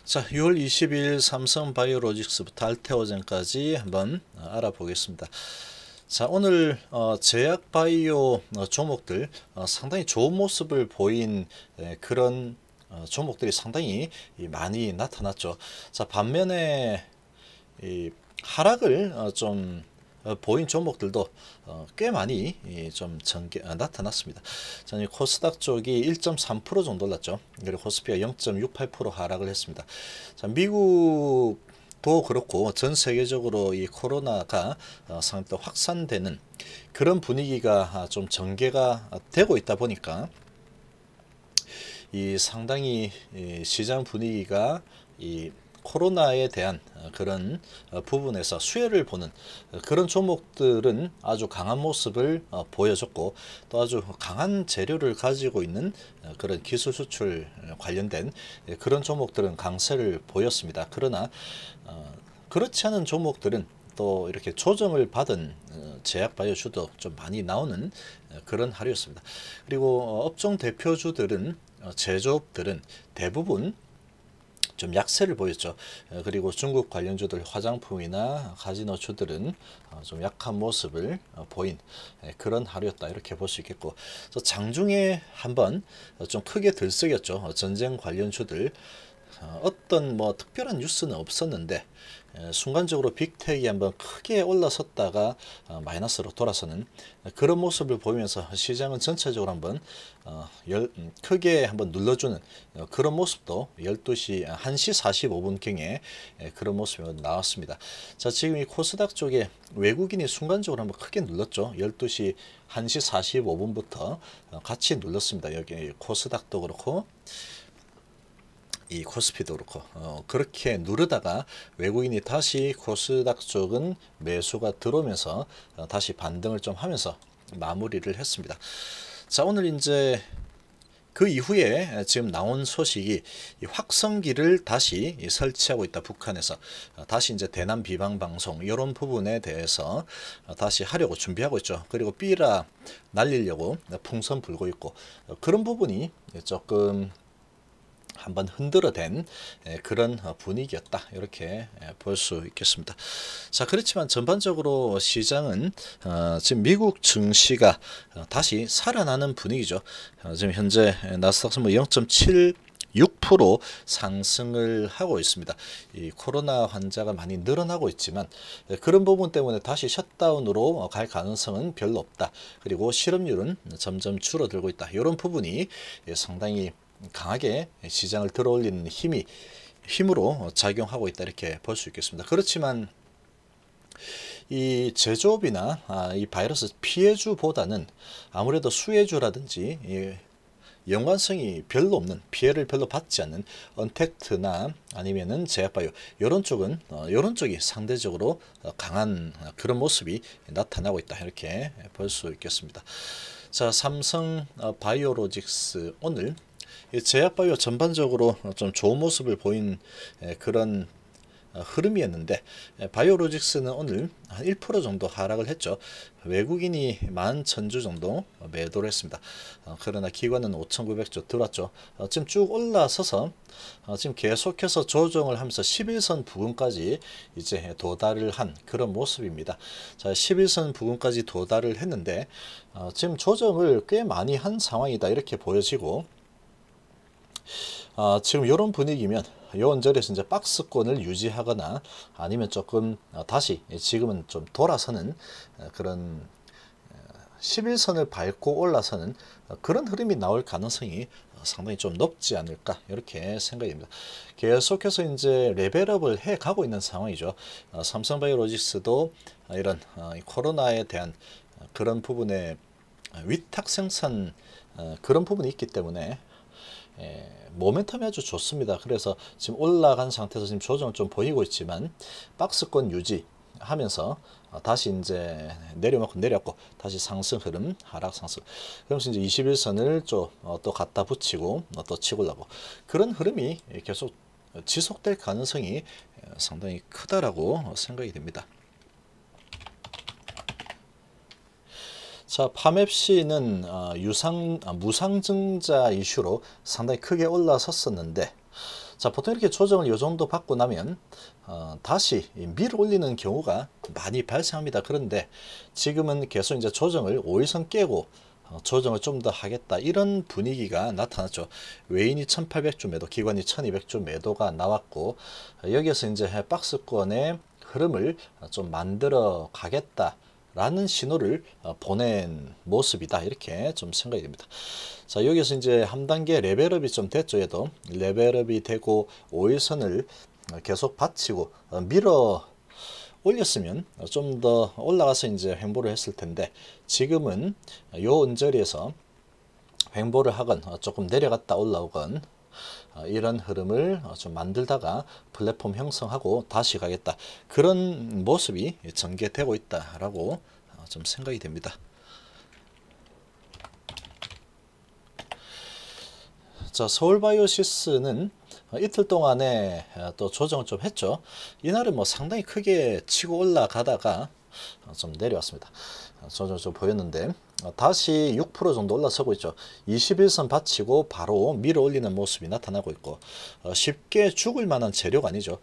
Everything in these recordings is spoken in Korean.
자, 6월 22일 삼성바이오로직스부터 알테오젠까지 한번 알아보겠습니다. 자, 오늘 제약바이오 종목들 상당히 좋은 모습을 보인 그런 종목들이 상당히 많이 나타났죠. 자, 반면에 이 하락을 좀 보인 종목들도 꽤 많이 좀 나타났습니다. 자, 이 코스닥 쪽이 1.3% 정도 올랐죠. 그리고 코스피가 0.68% 하락을 했습니다. 자, 미국도 그렇고 전 세계적으로 이 코로나가 상당히 확산되는 그런 분위기가 좀 전개가 되고 있다 보니까 이 상당히 시장 분위기가 이 코로나에 대한 그런 부분에서 수혜를 보는 그런 종목들은 아주 강한 모습을 보여줬고, 또 아주 강한 재료를 가지고 있는 그런 기술 수출 관련된 그런 종목들은 강세를 보였습니다. 그러나 그렇지 않은 종목들은 또 이렇게 조정을 받은 제약바이오주도 좀 많이 나오는 그런 하루였습니다. 그리고 업종 대표주들은 제조업들은 대부분 좀 약세를 보였죠. 그리고 중국 관련주들 화장품이나 카지노주들은 좀 약한 모습을 보인 그런 하루였다, 이렇게 볼 수 있겠고, 장중에 한번 좀 크게 들썩였죠. 전쟁 관련주들 어떤 뭐 특별한 뉴스는 없었는데 순간적으로 빅텍이 한번 크게 올라섰다가 마이너스로 돌아서는 그런 모습을 보이면서 시장은 전체적으로 한번 크게 한번 눌러주는 그런 모습도 12시 1시 45분경에 그런 모습이 나왔습니다. 자, 지금 이 코스닥 쪽에 외국인이 순간적으로 한번 크게 눌렀죠. 12시 1시 45분부터 같이 눌렀습니다. 여기 코스닥도 그렇고 이 코스피도 그렇고 그렇게 누르다가 외국인이 다시 코스닥 쪽은 매수가 들어오면서 다시 반등을 좀 하면서 마무리를 했습니다. 자, 오늘 이제 그 이후에 지금 나온 소식이 이 확성기를 다시 설치하고 있다. 북한에서 다시 이제 대남 비방 방송 이런 부분에 대해서 다시 하려고 준비하고 있죠. 그리고 삐라 날리려고 풍선 불고 있고, 그런 부분이 조금 한번 흔들어댄 그런 분위기였다, 이렇게 볼 수 있겠습니다. 자, 그렇지만 전반적으로 시장은 지금 미국 증시가 다시 살아나는 분위기죠. 지금 현재 나스닥 선물 0.76% 상승을 하고 있습니다. 이 코로나 환자가 많이 늘어나고 있지만 그런 부분 때문에 다시 셧다운으로 갈 가능성은 별로 없다. 그리고 실업률은 점점 줄어들고 있다. 이런 부분이 상당히 강하게 시장을 들어올리는 힘으로 작용하고 있다, 이렇게 볼 수 있겠습니다. 그렇지만 이 제조업이나 이 바이러스 피해주보다는 아무래도 수혜주라든지 연관성이 별로 없는, 피해를 별로 받지 않는 언택트나 아니면은 제약바이오 이런 쪽은 이런 쪽이 상대적으로 강한 그런 모습이 나타나고 있다, 이렇게 볼 수 있겠습니다. 자, 삼성 바이오로직스 오늘 제약바이오 전반적으로 좀 좋은 모습을 보인 그런 흐름이었는데, 바이오로직스는 오늘 한 1% 정도 하락을 했죠. 외국인이 11,000주 정도 매도를 했습니다. 그러나 기관은 5,900주 들어왔죠. 지금 쭉 올라서서 지금 계속해서 조정을 하면서 11선 부근까지 이제 도달을 한 그런 모습입니다. 자, 11선 부근까지 도달을 했는데 지금 조정을 꽤 많이 한 상황이다, 이렇게 보여지고, 지금 이런 분위기면 요 언저리에서 이제 박스권을 유지하거나 아니면 조금 다시 지금은 좀 돌아서는 그런 11선을 밟고 올라서는 그런 흐름이 나올 가능성이 상당히 좀 높지 않을까, 이렇게 생각입니다. 계속해서 이제 레벨업을 해 가고 있는 상황이죠. 삼성바이오로직스도 이런 코로나에 대한 그런 부분에 위탁 생산 그런 부분이 있기 때문에 모멘텀이 아주 좋습니다. 그래서 지금 올라간 상태에서 지금 조정을 좀 보이고 있지만 박스권 유지하면서 다시 이제 내려왔고 다시 상승 흐름, 하락 상승. 그러면서 이제 21선을 또 갖다 붙이고 또 치고 올라고, 그런 흐름이 계속 지속될 가능성이 상당히 크다라고 생각이 됩니다. 자, 파맵시는 무상증자 이슈로 상당히 크게 올라섰었는데, 자, 보통 이렇게 조정을 이 정도 받고 나면 다시 밀어 올리는 경우가 많이 발생합니다. 그런데 지금은 계속 이제 조정을 5일선 깨고 조정을 좀 더 하겠다, 이런 분위기가 나타났죠. 외인이 1800주 매도, 기관이 1200주 매도가 나왔고, 여기에서 이제 박스권의 흐름을 좀 만들어 가겠다 라는 신호를 보낸 모습이다, 이렇게 좀 생각이 됩니다. 자, 여기서 이제 한 단계 레벨업이 좀 됐죠. 얘도 레벨업이 되고 5일선을 계속 받치고 밀어 올렸으면 좀 더 올라가서 이제 횡보를 했을 텐데, 지금은 요 언저리에서 횡보를 하건 조금 내려갔다 올라오건 이런 흐름을 좀 만들다가 플랫폼 형성하고 다시 가겠다, 그런 모습이 전개되고 있다라고 좀 생각이 됩니다. 자, 서울바이오시스는 이틀 동안에 또 조정을 좀 했죠. 이날은 뭐 상당히 크게 치고 올라가다가 좀 내려왔습니다. 조정 좀 보였는데 다시 6% 정도 올라서고 있죠. 21선 받치고 바로 밀어 올리는 모습이 나타나고 있고, 쉽게 죽을 만한 재료가 아니죠.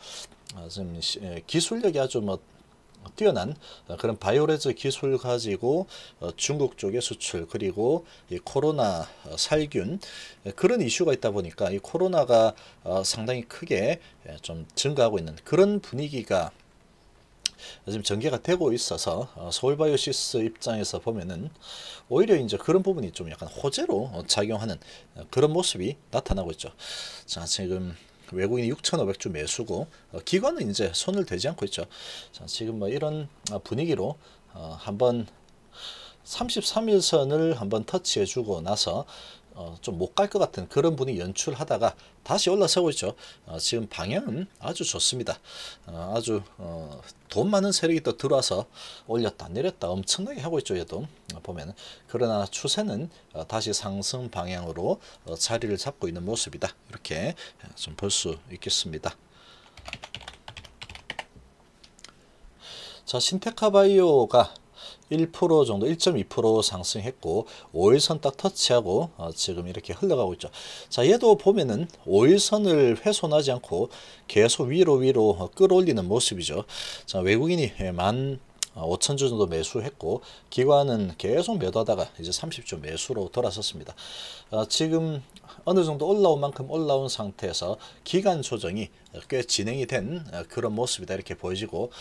좀 기술력이 아주 뭐 뛰어난 그런 바이오레즈 기술 가지고 중국 쪽에 수출, 그리고 이 코로나 살균, 그런 이슈가 있다 보니까 이 코로나가 상당히 크게 좀 증가하고 있는 그런 분위기가 지금 전개가 되고 있어서 서울바이오시스 입장에서 보면은 오히려 이제 그런 부분이 좀 약간 호재로 작용하는 그런 모습이 나타나고 있죠. 자, 지금 외국인이 6,500주 매수고 기관은 이제 손을 대지 않고 있죠. 자, 지금 뭐 이런 분위기로 한번 33일선을 한번 터치해주고 나서 좀 못 갈 것 같은 그런 분위기 연출하다가 다시 올라서고 있죠. 지금 방향은 아주 좋습니다. 아주 돈 많은 세력이 또 들어와서 올렸다 내렸다 엄청나게 하고 있죠. 얘도 보면. 그러나 추세는 다시 상승 방향으로 자리를 잡고 있는 모습이다, 이렇게 좀 볼 수 있겠습니다. 자, 신테카바이오가 1% 정도, 1.2% 상승했고 5일선 딱 터치하고 지금 이렇게 흘러가고 있죠. 자, 얘도 보면은 5일선을 훼손하지 않고 계속 위로 끌어올리는 모습이죠. 자, 외국인이 15,000주 정도 매수했고 기관은 계속 매도하다가 이제 30주 매수로 돌아섰습니다. 지금 어느 정도 올라온 만큼 올라온 상태에서 기간 조정이 꽤 진행이 된 그런 모습이다, 이렇게 보여지고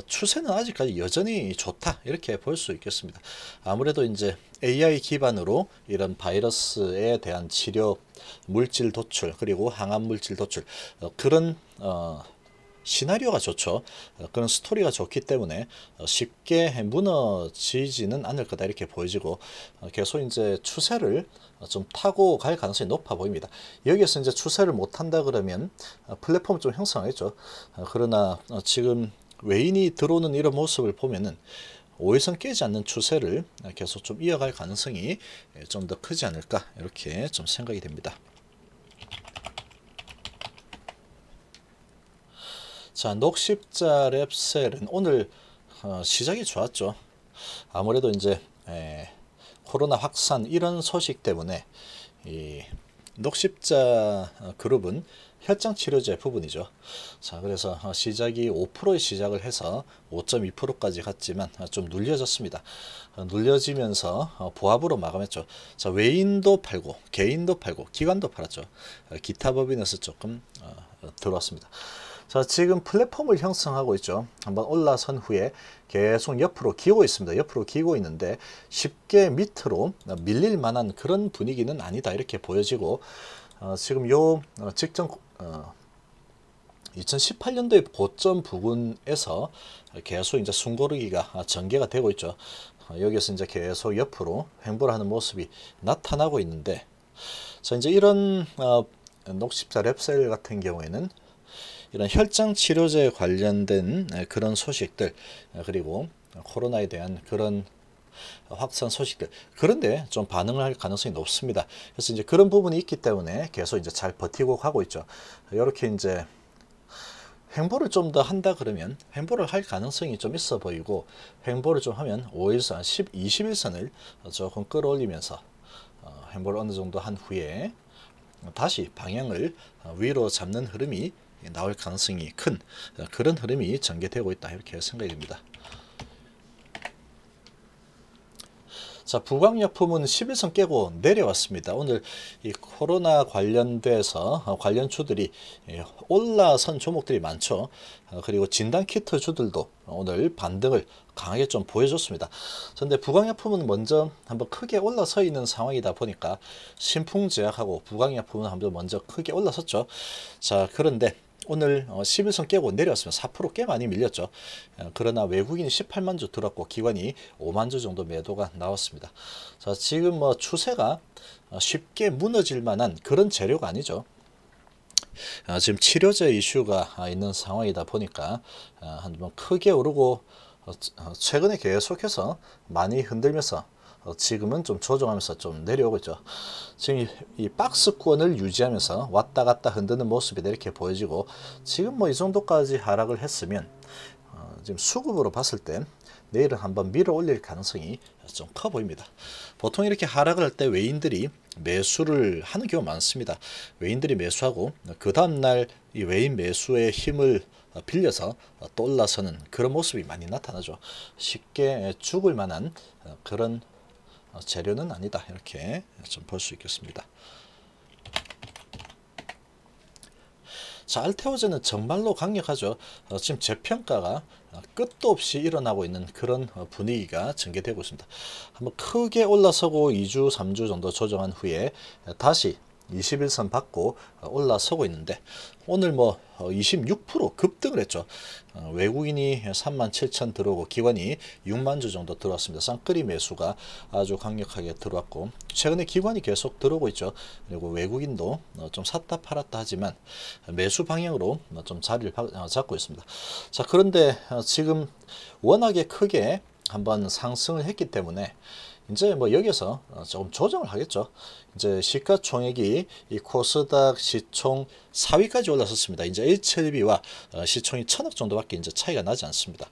추세는 아직까지 여전히 좋다, 이렇게 볼 수 있겠습니다. 아무래도 이제 AI 기반으로 이런 바이러스에 대한 치료 물질 도출, 그리고 항암 물질 도출, 그런 시나리오가 좋죠. 그런 스토리가 좋기 때문에 쉽게 무너지지는 않을 거다, 이렇게 보여지고 계속 이제 추세를 좀 타고 갈 가능성이 높아 보입니다. 여기에서 이제 추세를 못 탄다 그러면 플랫폼을 좀 형성하겠죠. 그러나 지금 외인이 들어오는 이런 모습을 보면은 5일선 깨지 않는 추세를 계속 좀 이어갈 가능성이 좀 더 크지 않을까, 이렇게 좀 생각이 됩니다. 자, 녹십자 랩셀은 오늘 시작이 좋았죠. 아무래도 이제 코로나 확산 이런 소식 때문에 이 녹십자 그룹은 혈장 치료제 부분이죠. 자, 그래서 시작이 5%의 시작을 해서 5.2%까지 갔지만 좀 눌려졌습니다. 눌려지면서 보합으로 마감했죠. 자, 외인도 팔고 개인도 팔고 기관도 팔았죠. 기타 법인에서 조금 들어왔습니다. 자, 지금 플랫폼을 형성하고 있죠. 한번 올라선 후에 계속 옆으로 기고 있습니다. 옆으로 기고 있는데 쉽게 밑으로 밀릴 만한 그런 분위기는 아니다, 이렇게 보여지고 지금 요 직전 2018년도의 고점 부근에서 계속 이제 숨고르기가 전개가 되고 있죠. 여기서 이제 계속 옆으로 횡보를 하는 모습이 나타나고 있는데, 자, 이제 이런 녹십자 랩셀 같은 경우에는 이런 혈장 치료제에 관련된 그런 소식들, 그리고 코로나에 대한 그런 확산 소식들, 그런데 좀 반응을 할 가능성이 높습니다. 그래서 이제 그런 부분이 있기 때문에 계속 이제 잘 버티고 가고 있죠. 이렇게 이제 횡보를 좀 더 한다 그러면 횡보를 할 가능성이 좀 있어 보이고, 횡보를 좀 하면 5일선, 20일선을 조금 끌어올리면서 횡보를 어느 정도 한 후에 다시 방향을 위로 잡는 흐름이 나올 가능성이 큰 그런 흐름이 전개되고 있다 이렇게 생각이 됩니다. 자, 부강약품은 11선 깨고 내려왔습니다. 오늘 이 코로나 관련돼서 관련주들이 올라선 종목들이 많죠. 그리고 진단키트 주들도 오늘 반등을 강하게 좀 보여줬습니다. 그런데 부강약품은 먼저 한번 크게 올라서 있는 상황이다 보니까 신풍제약하고 부강약품은 한번 먼저 크게 올라섰죠. 자, 그런데 오늘 11선 깨고 내려왔으면 4% 꽤 많이 밀렸죠. 그러나 외국인이 18만 주 들었고 기관이 5만 주 정도 매도가 나왔습니다. 자, 지금 뭐 추세가 쉽게 무너질 만한 그런 재료가 아니죠. 지금 치료제 이슈가 있는 상황이다 보니까 한번 크게 오르고 최근에 계속해서 많이 흔들면서 지금은 좀 조정하면서 좀 내려오고 있죠. 지금 이 박스권을 유지하면서 왔다 갔다 흔드는 모습이 이렇게 보여지고, 지금 뭐 이 정도까지 하락을 했으면 지금 수급으로 봤을 때 내일은 한번 밀어 올릴 가능성이 좀 커 보입니다. 보통 이렇게 하락을 할 때 외인들이 매수를 하는 경우가 많습니다. 외인들이 매수하고 그 다음날 이 외인 매수의 힘을 빌려서 또 올라서는 그런 모습이 많이 나타나죠. 쉽게 죽을 만한 그런 재료는 아니다 이렇게 좀 볼 수 있겠습니다. 자, 알테오젠은 정말로 강력하죠. 지금 재평가가 끝도 없이 일어나고 있는 그런 분위기가 전개되고 있습니다. 한번 크게 올라서고 2주 3주 정도 조정한 후에 다시 21선 받고 올라서고 있는데, 오늘 뭐 26% 급등을 했죠. 외국인이 37,000 들어오고 기관이 6만 주 정도 들어왔습니다. 쌍끌이 매수가 아주 강력하게 들어왔고, 최근에 기관이 계속 들어오고 있죠. 그리고 외국인도 좀 샀다 팔았다 하지만 매수 방향으로 좀 자리를 잡고 있습니다. 자, 그런데 지금 워낙에 크게 한번 상승을 했기 때문에 이제 뭐 여기서 조금 조정을 하겠죠. 이제 시가총액이 이 코스닥 시총 4위까지 올라섰습니다. 이제 HLB와 시총이 1000억 정도밖에 이제 차이가 나지 않습니다.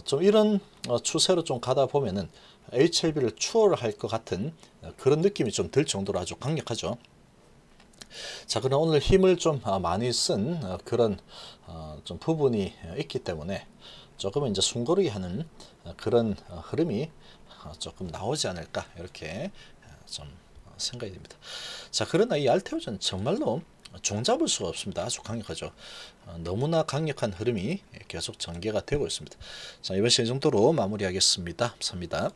좀 이런 추세로 좀 가다 보면은 HLB를 추월을 할 것 같은 그런 느낌이 좀 들 정도로 아주 강력하죠. 자, 그럼 오늘 힘을 좀 많이 쓴 그런 좀 부분이 있기 때문에 조금은 이제 숨고르기 하는 그런 흐름이 조금 나오지 않을까 이렇게 좀 생각이 됩니다. 자, 그러나 이 알테오젠은 정말로 종잡을 수가 없습니다. 아주 강력하죠. 너무나 강력한 흐름이 계속 전개가 되고 있습니다. 자, 이번 시간 정도로 마무리하겠습니다. 감사합니다.